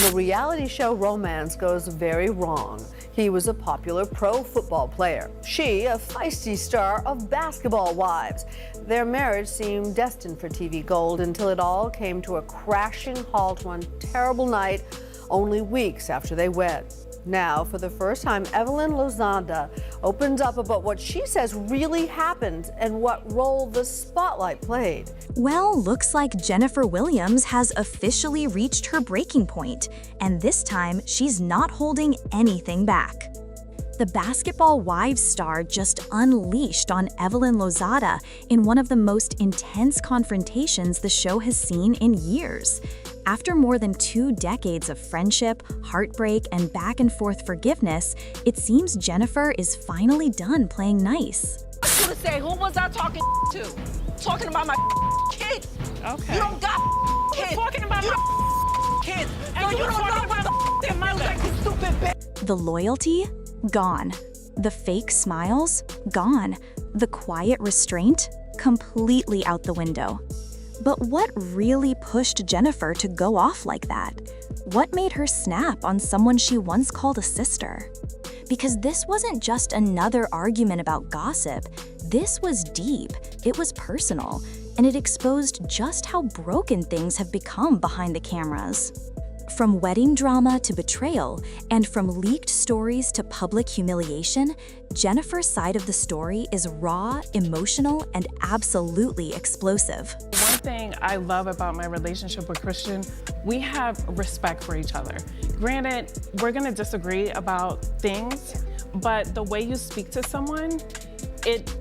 the reality show romance goes very wrong. He was a popular pro football player. She, a feisty star of Basketball Wives. Their marriage seemed destined for TV gold until it all came to a crashing halt one terrible night, only weeks after they wed. Now, for the first time, Evelyn Lozada opens up about what she says really happened and what role the spotlight played. Well, looks like Jennifer Williams has officially reached her breaking point, and this time she's not holding anything back. The Basketball Wives star just unleashed on Evelyn Lozada in one of the most intense confrontations the show has seen in years. After more than 2 decades of friendship, heartbreak, and back-and-forth forgiveness, it seems Jennifer is finally done playing nice. I was gonna say, who was I talking to? Talking about my kids. Okay. You don't got kids. Talking about my kids. And you don't know about their mother. Like you stupid bitch. The loyalty? Gone. The fake smiles? Gone. The quiet restraint? Completely out the window. But what really pushed Jennifer to go off like that? What made her snap on someone she once called a sister? Because this wasn't just another argument about gossip. This was deep, it was personal, and it exposed just how broken things have become behind the cameras. From wedding drama to betrayal, and from leaked stories to public humiliation, Jennifer's side of the story is raw, emotional, and absolutely explosive. One thing I love about my relationship with Christian, we have respect for each other. Granted, we're gonna disagree about things, but the way you speak to someone, it's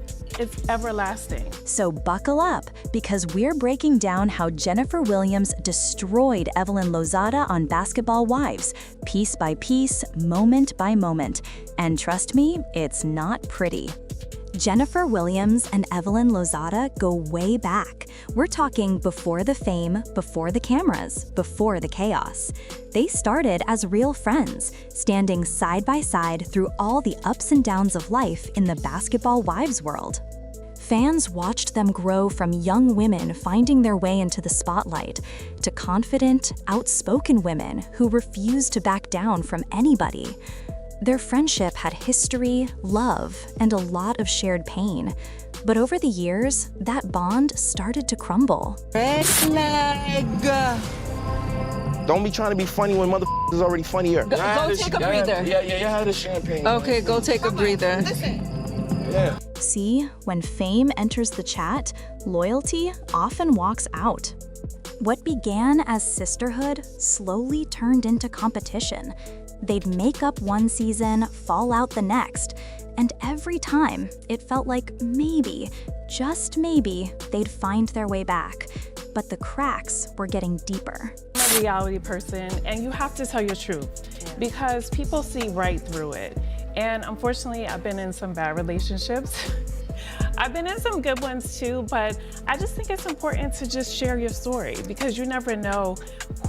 everlasting. So buckle up, because we're breaking down how Jennifer Williams destroyed Evelyn Lozada on Basketball Wives, piece by piece, moment by moment. And trust me, it's not pretty. Jennifer Williams and Evelyn Lozada go way back. We're talking before the fame, before the cameras, before the chaos. They started as real friends, standing side by side through all the ups and downs of life in the Basketball Wives world. Fans watched them grow from young women finding their way into the spotlight to confident, outspoken women who refused to back down from anybody. Their friendship had history, love, and a lot of shared pain. But over the years, that bond started to crumble. Red flag. Don't be trying to be funny when motherfuckers is already funnier. Go take a breather. Yeah, I had a champagne. Okay, go take a breather. Yeah. See, when fame enters the chat, loyalty often walks out. What began as sisterhood slowly turned into competition. They'd make up one season, fall out the next, and every time it felt like maybe, just maybe, they'd find their way back. But the cracks were getting deeper. I'm a reality person, and you have to tell your truth because people see right through it. And unfortunately, I've been in some bad relationships. I've been in some good ones too, but I just think it's important to just share your story because you never know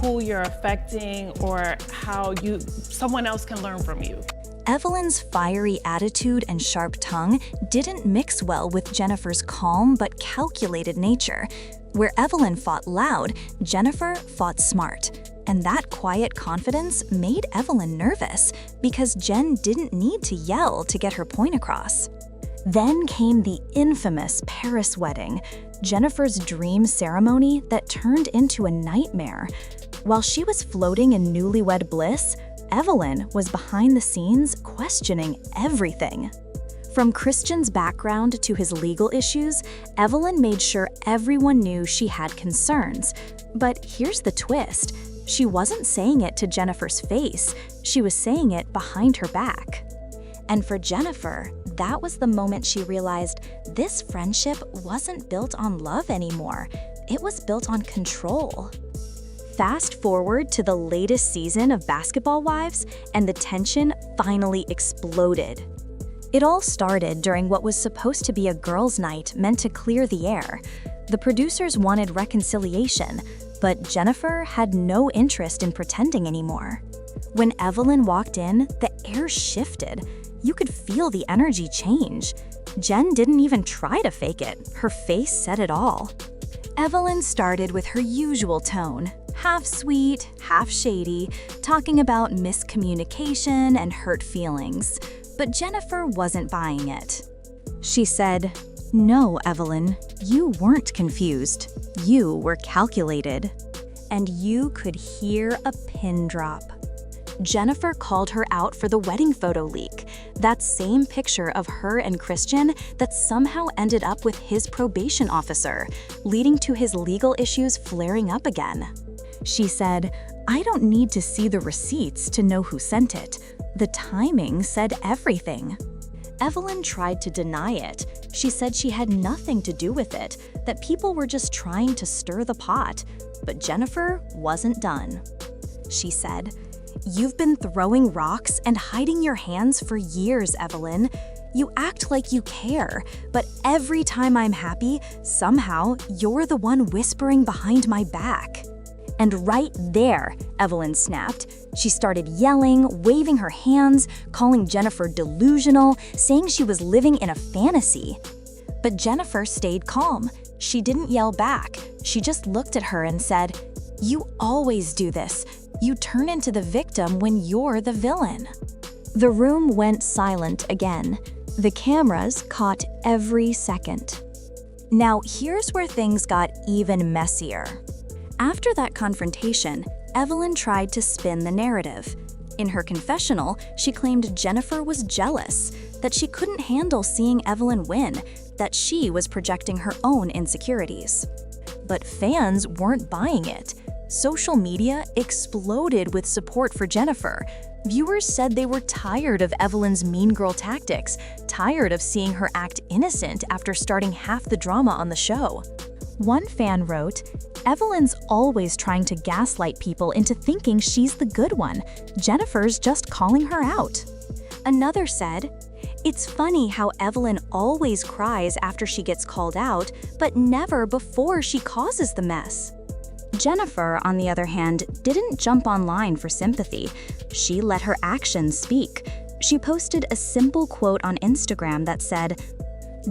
who you're affecting or how someone else can learn from you. Evelyn's fiery attitude and sharp tongue didn't mix well with Jennifer's calm but calculated nature. Where Evelyn fought loud, Jennifer fought smart. And that quiet confidence made Evelyn nervous because Jen didn't need to yell to get her point across. Then came the infamous Paris wedding, Jennifer's dream ceremony that turned into a nightmare. While she was floating in newlywed bliss, Evelyn was behind the scenes questioning everything. From Christian's background to his legal issues, Evelyn made sure everyone knew she had concerns. But here's the twist. She wasn't saying it to Jennifer's face, she was saying it behind her back. And for Jennifer, that was the moment she realized this friendship wasn't built on love anymore. It was built on control. Fast forward to the latest season of Basketball Wives, and the tension finally exploded. It all started during what was supposed to be a girls' night meant to clear the air. The producers wanted reconciliation, but Jennifer had no interest in pretending anymore. When Evelyn walked in, the air shifted. You could feel the energy change. Jen didn't even try to fake it. Her face said it all. Evelyn started with her usual tone. half sweet, half shady, talking about miscommunication and hurt feelings. But Jennifer wasn't buying it. She said, "No, Evelyn, you weren't confused. You were calculated." And you could hear a pin drop. Jennifer called her out for the wedding photo leak, that same picture of her and Christian that somehow ended up with his probation officer, leading to his legal issues flaring up again. She said, "I don't need to see the receipts to know who sent it. The timing said everything." Evelyn tried to deny it. She said she had nothing to do with it, that people were just trying to stir the pot. But Jennifer wasn't done. She said, "You've been throwing rocks and hiding your hands for years, Evelyn. You act like you care, but every time I'm happy, somehow you're the one whispering behind my back." And right there, Evelyn snapped. She started yelling, waving her hands, calling Jennifer delusional, saying she was living in a fantasy. But Jennifer stayed calm. She didn't yell back. She just looked at her and said, "You always do this. You turn into the victim when you're the villain." The room went silent again. The cameras caught every second. Now, here's where things got even messier. After that confrontation, Evelyn tried to spin the narrative. In her confessional, she claimed Jennifer was jealous, that she couldn't handle seeing Evelyn win, that she was projecting her own insecurities. But fans weren't buying it. Social media exploded with support for Jennifer. Viewers said they were tired of Evelyn's mean girl tactics, tired of seeing her act innocent after starting half the drama on the show. One fan wrote, "Evelyn's always trying to gaslight people into thinking she's the good one. Jennifer's just calling her out." Another said, "It's funny how Evelyn always cries after she gets called out, but never before she causes the mess." Jennifer, on the other hand, didn't jump online for sympathy. She let her actions speak. She posted a simple quote on Instagram that said,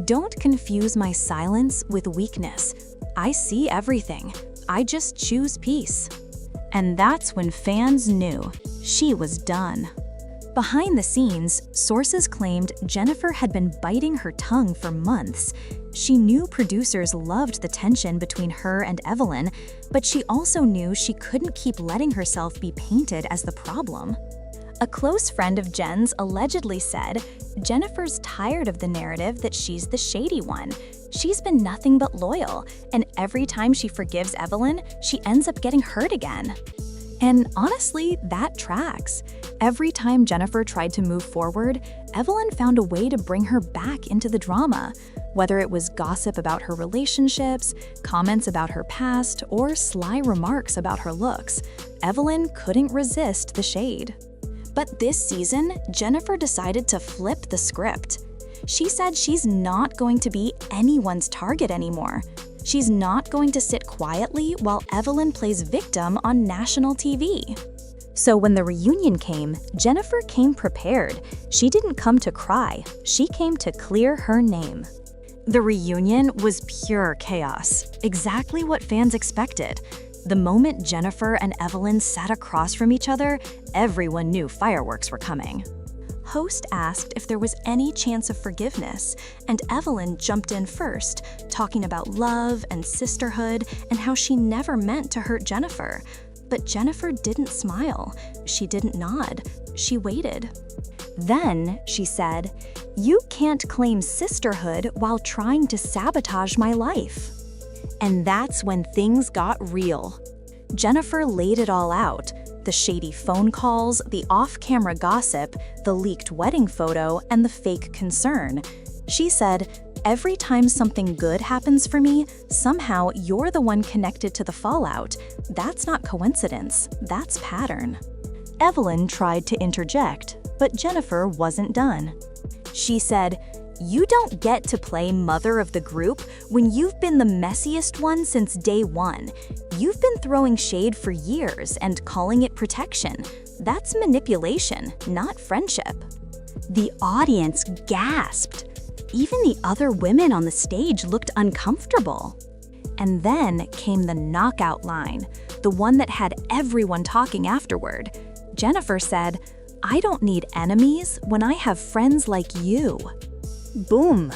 "Don't confuse my silence with weakness. I see everything. I just choose peace." And that's when fans knew she was done. Behind the scenes, sources claimed Jennifer had been biting her tongue for months. She knew producers loved the tension between her and Evelyn, but she also knew she couldn't keep letting herself be painted as the problem. A close friend of Jen's allegedly said, "Jennifer's tired of the narrative that she's the shady one. She's been nothing but loyal, and every time she forgives Evelyn, she ends up getting hurt again." And honestly, that tracks. Every time Jennifer tried to move forward, Evelyn found a way to bring her back into the drama. Whether it was gossip about her relationships, comments about her past, or sly remarks about her looks, Evelyn couldn't resist the shade. But this season, Jennifer decided to flip the script. She said she's not going to be anyone's target anymore. She's not going to sit quietly while Evelyn plays victim on national TV. So when the reunion came, Jennifer came prepared. She didn't come to cry. She came to clear her name. The reunion was pure chaos, exactly what fans expected. The moment Jennifer and Evelyn sat across from each other, everyone knew fireworks were coming. Host asked if there was any chance of forgiveness, and Evelyn jumped in first, talking about love and sisterhood and how she never meant to hurt Jennifer. But Jennifer didn't smile. She didn't nod. She waited. Then she said, "You can't claim sisterhood while trying to sabotage my life." And that's when things got real. Jennifer laid it all out. The shady phone calls, the off-camera gossip, the leaked wedding photo, and the fake concern. She said, "Every time something good happens for me, somehow you're the one connected to the fallout. That's not coincidence, that's pattern." Evelyn tried to interject, but Jennifer wasn't done. She said, "You don't get to play mother of the group when you've been the messiest one since day one. You've been throwing shade for years and calling it protection. That's manipulation, not friendship." The audience gasped. Even the other women on the stage looked uncomfortable. And then came the knockout line, the one that had everyone talking afterward. Jennifer said, "I don't need enemies when I have friends like you." Boom!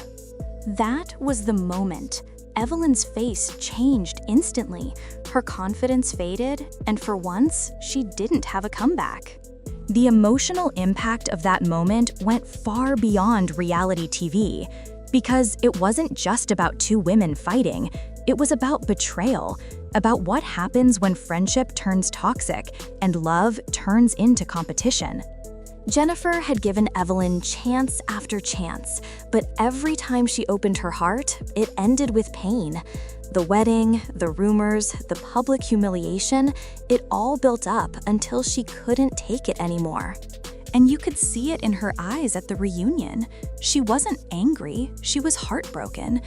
That was the moment. Evelyn's face changed instantly. Her confidence faded, and for once, she didn't have a comeback. The emotional impact of that moment went far beyond reality TV, because it wasn't just about two women fighting, it was about betrayal, about what happens when friendship turns toxic and love turns into competition. Jennifer had given Evelyn chance after chance, but every time she opened her heart, it ended with pain. The wedding, the rumors, the public humiliation, it all built up until she couldn't take it anymore. And you could see it in her eyes at the reunion. She wasn't angry, she was heartbroken.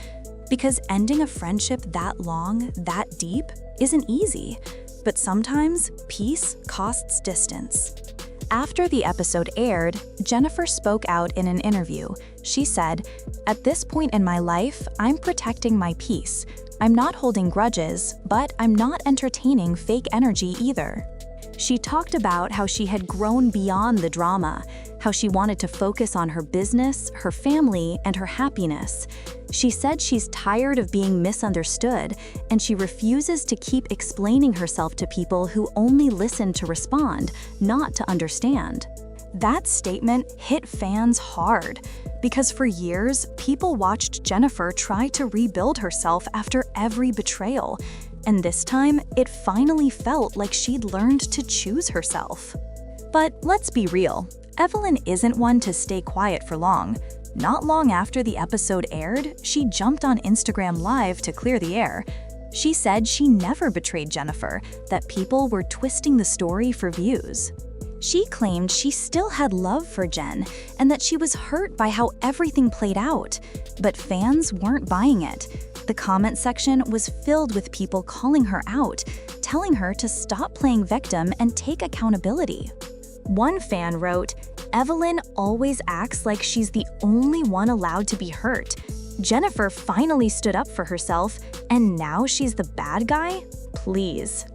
Because ending a friendship that long, that deep, isn't easy. But sometimes, peace costs distance. After the episode aired, Jennifer spoke out in an interview. She said, "At this point in my life, I'm protecting my peace. I'm not holding grudges, but I'm not entertaining fake energy either." She talked about how she had grown beyond the drama, how she wanted to focus on her business, her family, and her happiness. She said she's tired of being misunderstood, and she refuses to keep explaining herself to people who only listen to respond, not to understand. That statement hit fans hard, because for years, people watched Jennifer try to rebuild herself after every betrayal. And this time, it finally felt like she'd learned to choose herself. But let's be real, Evelyn isn't one to stay quiet for long. Not long after the episode aired, she jumped on Instagram Live to clear the air. She said she never betrayed Jennifer, that people were twisting the story for views. She claimed she still had love for Jen, and that she was hurt by how everything played out. But fans weren't buying it. The comment section was filled with people calling her out, telling her to stop playing victim and take accountability. One fan wrote, "Evelyn always acts like she's the only one allowed to be hurt. Jennifer finally stood up for herself, and now she's the bad guy? Please."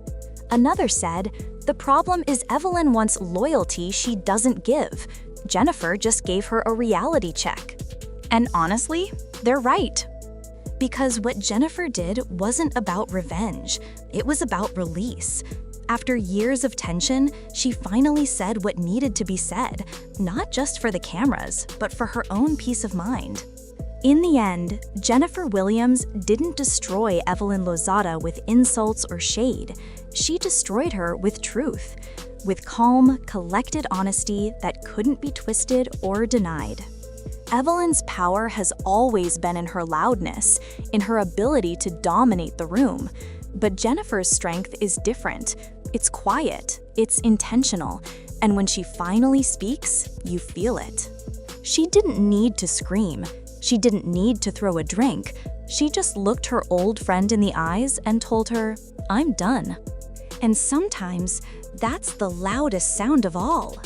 Another said, "The problem is Evelyn wants loyalty she doesn't give. Jennifer just gave her a reality check." And honestly, they're right. Because what Jennifer did wasn't about revenge, it was about release. After years of tension, she finally said what needed to be said, not just for the cameras, but for her own peace of mind. In the end, Jennifer Williams didn't destroy Evelyn Lozada with insults or shade. She destroyed her with truth, with calm, collected honesty that couldn't be twisted or denied. Evelyn's power has always been in her loudness, in her ability to dominate the room. But Jennifer's strength is different. It's quiet, it's intentional, and when she finally speaks, you feel it. She didn't need to scream. She didn't need to throw a drink. She just looked her old friend in the eyes and told her, "I'm done." And sometimes, that's the loudest sound of all.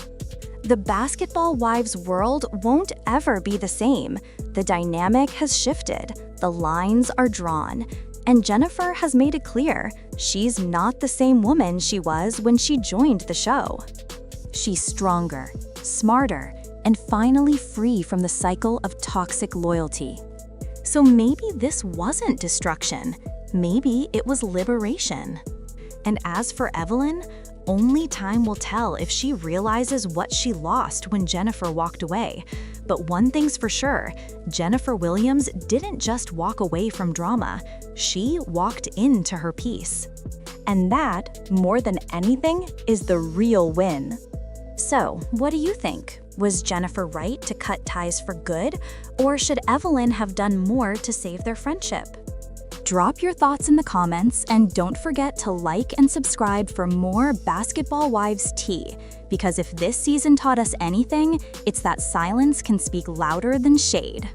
The Basketball Wives world won't ever be the same. The dynamic has shifted, the lines are drawn, and Jennifer has made it clear she's not the same woman she was when she joined the show. She's stronger, smarter, and finally free from the cycle of toxic loyalty. So maybe this wasn't destruction, maybe it was liberation. And as for Evelyn, only time will tell if she realizes what she lost when Jennifer walked away. But one thing's for sure, Jennifer Williams didn't just walk away from drama, she walked into her peace. And that, more than anything, is the real win. So, what do you think? Was Jennifer right to cut ties for good, or should Evelyn have done more to save their friendship? Drop your thoughts in the comments, and don't forget to like and subscribe for more Basketball Wives tea, because if this season taught us anything, it's that silence can speak louder than shade.